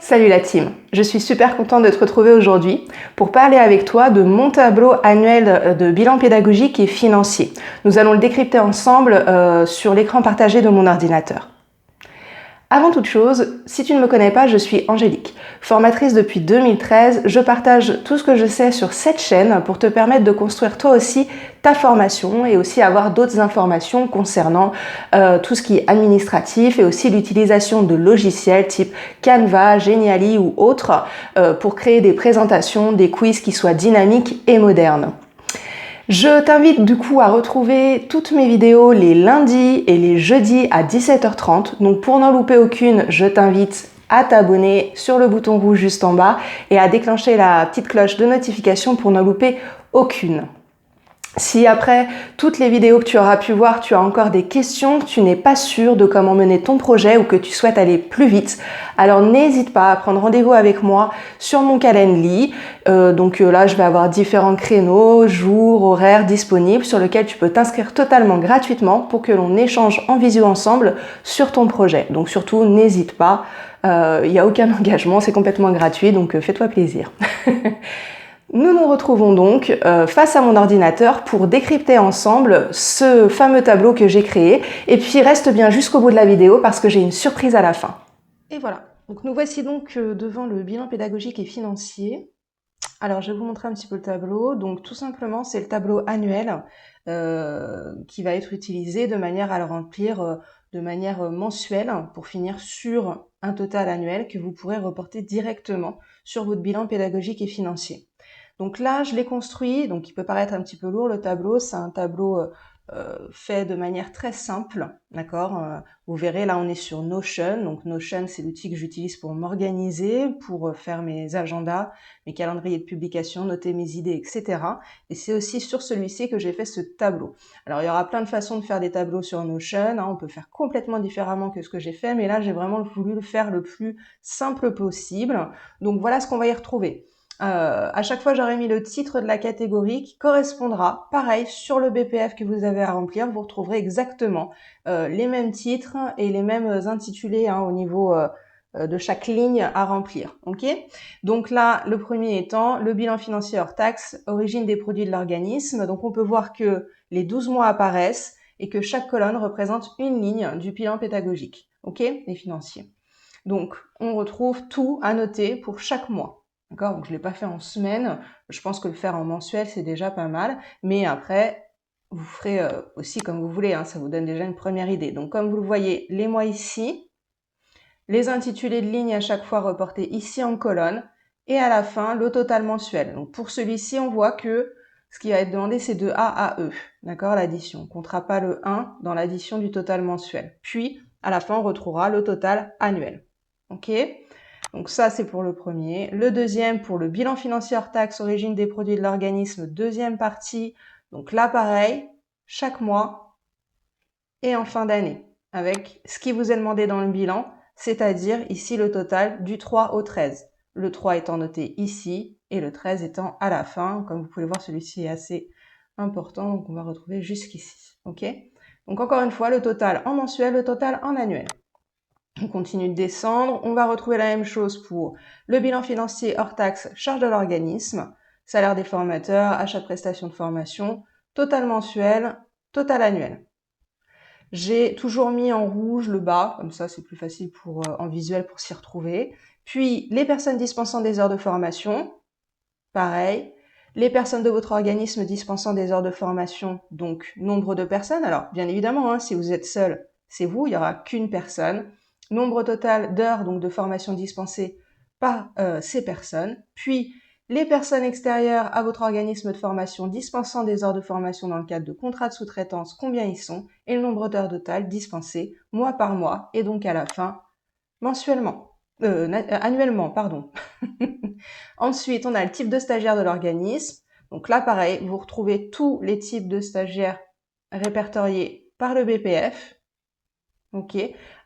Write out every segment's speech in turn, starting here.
Salut la team, je suis super contente de te retrouver aujourd'hui pour parler avec toi de mon tableau annuel de bilan pédagogique et financier. Nous allons le décrypter ensemble sur l'écran partagé de mon ordinateur. Avant toute chose, si tu ne me connais pas, je suis Angélique. Formatrice depuis 2013, je partage tout ce que je sais sur cette chaîne pour te permettre de construire toi aussi ta formation et aussi avoir d'autres informations concernant tout ce qui est administratif et aussi l'utilisation de logiciels type Canva, Geniali ou autres pour créer des présentations, des quiz qui soient dynamiques et modernes. Je t'invite du coup à retrouver toutes mes vidéos les lundis et les jeudis à 17h30. Donc pour n'en louper aucune, je t'invite à t'abonner sur le bouton rouge juste en bas et à déclencher la petite cloche de notification pour n'en louper aucune. Si après toutes les vidéos que tu auras pu voir, tu as encore des questions, que tu n'es pas sûr de comment mener ton projet ou que tu souhaites aller plus vite, alors n'hésite pas à prendre rendez-vous avec moi sur mon Calendly. Là, je vais avoir différents créneaux, jours, horaires disponibles sur lesquels tu peux t'inscrire totalement gratuitement pour que l'on échange en visio ensemble sur ton projet. Donc surtout, n'hésite pas, il n'y a aucun engagement, c'est complètement gratuit, donc fais-toi plaisir. Nous nous retrouvons donc face à mon ordinateur pour décrypter ensemble ce fameux tableau que j'ai créé. Et puis reste bien jusqu'au bout de la vidéo parce que j'ai une surprise à la fin. Et voilà, donc nous voici donc devant le bilan pédagogique et financier. Alors je vais vous montrer un petit peu le tableau. Donc tout simplement c'est le tableau annuel qui va être utilisé de manière à le remplir de manière mensuelle pour finir sur un total annuel que vous pourrez reporter directement sur votre bilan pédagogique et financier. Donc là, je l'ai construit, donc il peut paraître un petit peu lourd le tableau, c'est un tableau fait de manière très simple, d'accord. Vous verrez, là on est sur Notion, donc Notion c'est l'outil que j'utilise pour m'organiser, pour faire mes agendas, mes calendriers de publication, noter mes idées, etc. Et c'est aussi sur celui-ci que j'ai fait ce tableau. Alors il y aura plein de façons de faire des tableaux sur Notion, hein, on peut faire complètement différemment que ce que j'ai fait, mais là j'ai vraiment voulu le faire le plus simple possible. Donc voilà ce qu'on va y retrouver. À chaque fois, j'aurai mis le titre de la catégorie qui correspondra, pareil, sur le BPF que vous avez à remplir. Vous retrouverez exactement les mêmes titres et les mêmes intitulés hein, au niveau de chaque ligne à remplir. Ok. Donc là, le premier étant le bilan financier hors taxe, origine des produits de l'organisme. Donc on peut voir que les 12 mois apparaissent et que chaque colonne représente une ligne du bilan pédagogique, ok, et financier. Donc on retrouve tout à noter pour chaque mois. D'accord, donc je ne l'ai pas fait en semaine. Je pense que le faire en mensuel, c'est déjà pas mal. Mais après, vous ferez aussi comme vous voulez. Hein, ça vous donne déjà une première idée. Donc comme vous le voyez, les mois ici, les intitulés de lignes à chaque fois reportés ici en colonne. Et à la fin, le total mensuel. Donc pour celui-ci, on voit que ce qui va être demandé, c'est de A à E. D'accord, l'addition. On ne comptera pas le 1 dans l'addition du total mensuel. Puis, à la fin, on retrouvera le total annuel. Ok ? Donc ça, c'est pour le premier. Le deuxième, pour le bilan financier hors taxe, origine des produits de l'organisme, deuxième partie. Donc là, pareil, chaque mois et en fin d'année, avec ce qui vous est demandé dans le bilan, c'est-à-dire ici le total du 3 au 13. Le 3 étant noté ici et le 13 étant à la fin. Comme vous pouvez le voir, celui-ci est assez important, donc on va retrouver jusqu'ici. Ok ? Donc encore une fois, le total en mensuel, le total en annuel. On continue de descendre. On va retrouver la même chose pour le bilan financier hors taxe, charge de l'organisme, salaire des formateurs, achat de prestations de formation, total mensuel, total annuel. J'ai toujours mis en rouge le bas, comme ça c'est plus facile pour en visuel pour s'y retrouver. Puis les personnes dispensant des heures de formation, pareil. Les personnes de votre organisme dispensant des heures de formation, donc nombre de personnes. Alors bien évidemment, hein, si vous êtes seul, c'est vous, il n'y aura qu'une personne. Nombre total d'heures donc de formation dispensées par ces personnes. Puis les personnes extérieures à votre organisme de formation dispensant des heures de formation dans le cadre de contrats de sous-traitance, combien ils sont, et le nombre d'heures total dispensées mois par mois, et donc à la fin, mensuellement. Annuellement, pardon. Ensuite, on a le type de stagiaire de l'organisme. Donc là, pareil, vous retrouvez tous les types de stagiaires répertoriés par le BPF. Ok.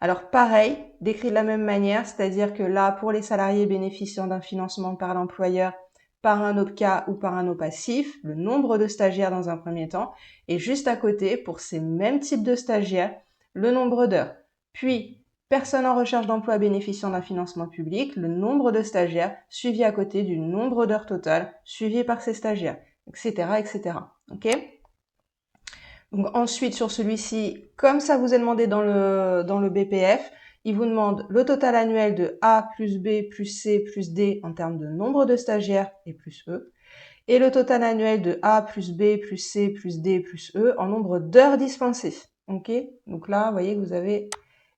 Alors pareil, décrit de la même manière, c'est-à-dire que là, pour les salariés bénéficiant d'un financement par l'employeur, par un OPCA ou par un OPACIF, le nombre de stagiaires dans un premier temps, et juste à côté, pour ces mêmes types de stagiaires, le nombre d'heures. Puis, personnes en recherche d'emploi bénéficiant d'un financement public, le nombre de stagiaires, suivi à côté du nombre d'heures totales, suivi par ces stagiaires, etc., etc. Ok ? Donc ensuite, sur celui-ci, comme ça vous est demandé dans le BPF, il vous demande le total annuel de A plus B plus C plus D en termes de nombre de stagiaires et plus E, et le total annuel de A plus B plus C plus D plus E en nombre d'heures dispensées. Ok ? Donc là, vous voyez que vous avez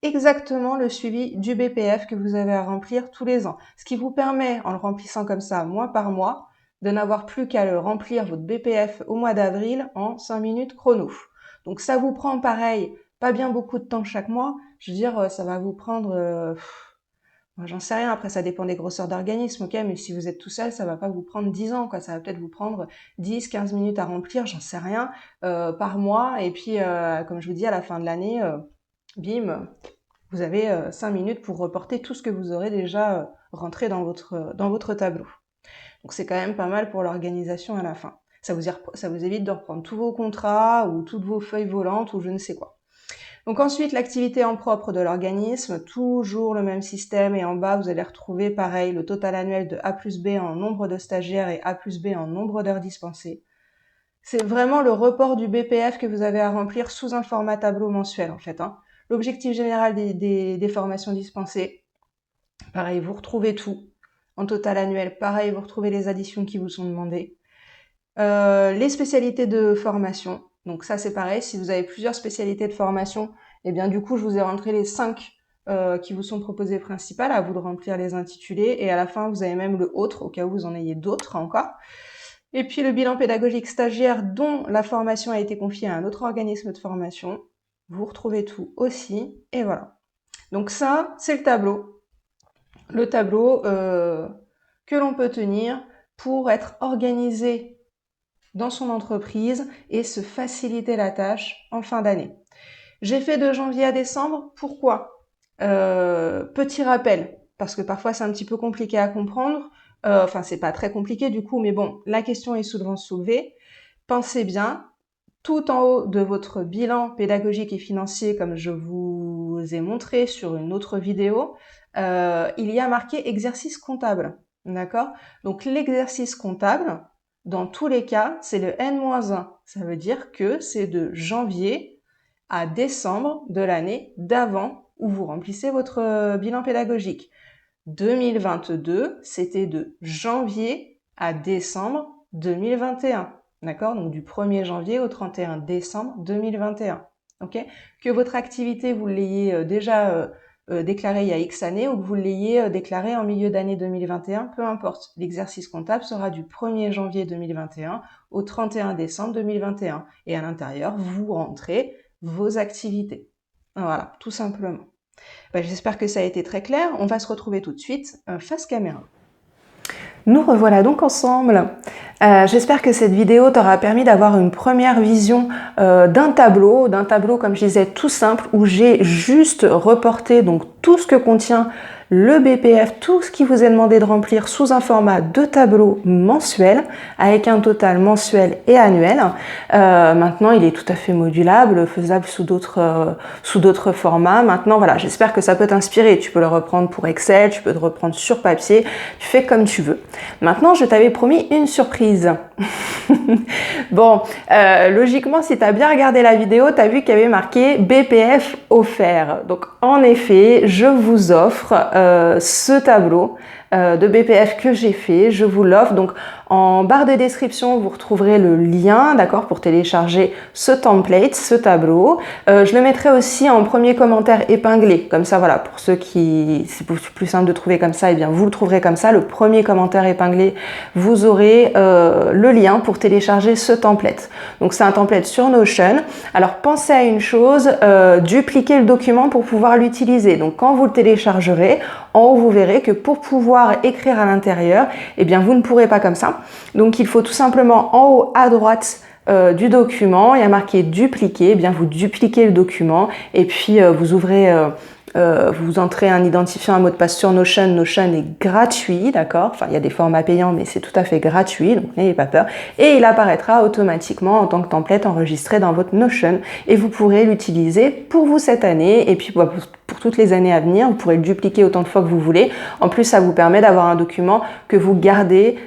exactement le suivi du BPF que vous avez à remplir tous les ans. Ce qui vous permet, en le remplissant comme ça, mois par mois, de n'avoir plus qu'à le remplir votre BPF au mois d'avril en 5 minutes chrono. Donc ça vous prend pareil, pas bien beaucoup de temps chaque mois. Je veux dire, ça va vous prendre... moi, j'en sais rien, après ça dépend des grosseurs d'organisme, ok, mais si vous êtes tout seul, ça va pas vous prendre 10 ans, quoi. Ça va peut-être vous prendre 10, 15 minutes à remplir, j'en sais rien, par mois. Et puis, comme je vous dis, à la fin de l'année, bim, vous avez 5 minutes pour reporter tout ce que vous aurez déjà rentré dans votre tableau. Donc c'est quand même pas mal pour l'organisation à la fin. Ça vous évite de reprendre tous vos contrats ou toutes vos feuilles volantes ou je ne sais quoi. Donc ensuite, l'activité en propre de l'organisme, toujours le même système. Et en bas, vous allez retrouver pareil, le total annuel de A plus B en nombre de stagiaires et A plus B en nombre d'heures dispensées. C'est vraiment le report du BPF que vous avez à remplir sous un format tableau mensuel en fait. L'objectif général des formations dispensées, pareil, vous retrouvez tout. En total annuel, pareil, vous retrouvez les additions qui vous sont demandées. Les spécialités de formation, donc ça c'est pareil, si vous avez plusieurs spécialités de formation, et bien du coup je vous ai rentré les 5 qui vous sont proposées principales, à vous de remplir les intitulés, et à la fin vous avez même le autre, au cas où vous en ayez d'autres encore. Et puis le bilan pédagogique stagiaire dont la formation a été confiée à un autre organisme de formation, vous retrouvez tout aussi, et voilà. Donc ça, c'est le tableau que l'on peut tenir pour être organisé dans son entreprise et se faciliter la tâche en fin d'année. J'ai fait de janvier à décembre, pourquoi ? Petit rappel, parce que parfois c'est un petit peu compliqué à comprendre, enfin c'est pas très compliqué du coup, mais bon, la question est souvent soulevée. Pensez bien, tout en haut de votre bilan pédagogique et financier, comme je vous ai montré sur une autre vidéo, il y a marqué exercice comptable, d'accord ? Donc l'exercice comptable, dans tous les cas, c'est le N-1. Ça veut dire que c'est de janvier à décembre de l'année d'avant où vous remplissez votre bilan pédagogique. 2022, c'était de janvier à décembre 2021. D'accord ? Donc du 1er janvier au 31 décembre 2021. Ok ? Que votre activité, vous l'ayez déjà déclarée il y a X années ou que vous l'ayez déclarée en milieu d'année 2021, peu importe. L'exercice comptable sera du 1er janvier 2021 au 31 décembre 2021. Et à l'intérieur, vous rentrez vos activités. Voilà, tout simplement. J'espère que ça a été très clair. On va se retrouver tout de suite face caméra. Nous revoilà donc ensemble. J'espère que cette vidéo t'aura permis d'avoir une première vision d'un tableau comme je disais tout simple où j'ai juste reporté donc tout ce que contient le BPF, tout ce qui vous est demandé de remplir sous un format de tableau mensuel avec un total mensuel et annuel. Maintenant, il est tout à fait modulable, faisable sous d'autres formats. Maintenant, voilà, j'espère que ça peut t'inspirer. Tu peux le reprendre pour Excel, tu peux le reprendre sur papier, tu fais comme tu veux. Maintenant, je t'avais promis une surprise. Bon, logiquement, si tu as bien regardé la vidéo, tu as vu qu'il y avait marqué BPF offert. Donc, en effet, je vous offre ce tableau de BPF que j'ai fait. Je vous l'offre. Donc, en barre de description, vous retrouverez le lien, d'accord, pour télécharger ce template, ce tableau. Je le mettrai aussi en premier commentaire épinglé. Comme ça, voilà, pour ceux qui... C'est plus simple de trouver comme ça, et bien vous le trouverez comme ça. Le premier commentaire épinglé, vous aurez le lien pour télécharger ce template. Donc, c'est un template sur Notion. Alors, pensez à une chose, dupliquer le document pour pouvoir l'utiliser. Donc, quand vous le téléchargerez, en haut, vous verrez que pour pouvoir écrire à l'intérieur, eh bien, vous ne pourrez pas comme ça. Donc, il faut tout simplement en haut à droite du document, il y a marqué dupliquer, eh bien, vous dupliquez le document et puis vous ouvrez, vous entrez un identifiant, un mot de passe sur Notion. Notion est gratuit, d'accord ? Enfin, il y a des formats payants, mais c'est tout à fait gratuit, donc n'ayez pas peur. Et il apparaîtra automatiquement en tant que template enregistré dans votre Notion et vous pourrez l'utiliser pour vous cette année et puis pour pour toutes les années à venir. Vous pourrez le dupliquer autant de fois que vous voulez. En plus, ça vous permet d'avoir un document que vous gardez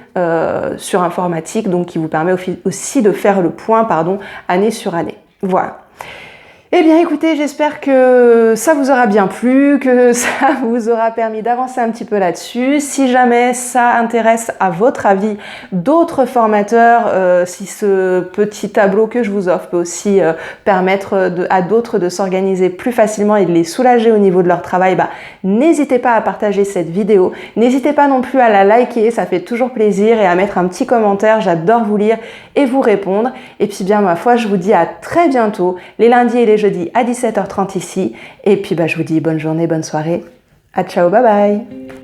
sur informatique, donc qui vous permet aussi de faire le point, année sur année. Voilà. Eh bien écoutez, j'espère que ça vous aura bien plu, que ça vous aura permis d'avancer un petit peu là-dessus. Si jamais ça intéresse à votre avis d'autres formateurs, si ce petit tableau que je vous offre peut aussi permettre à d'autres de s'organiser plus facilement et de les soulager au niveau de leur travail, n'hésitez pas à partager cette vidéo. N'hésitez pas non plus à la liker, ça fait toujours plaisir, et à mettre un petit commentaire, j'adore vous lire et vous répondre. Et puis bien ma foi, je vous dis à très bientôt, les lundis et les jeudi à 17h30 ici. Et puis je vous dis bonne journée, bonne soirée. À ciao, bye bye.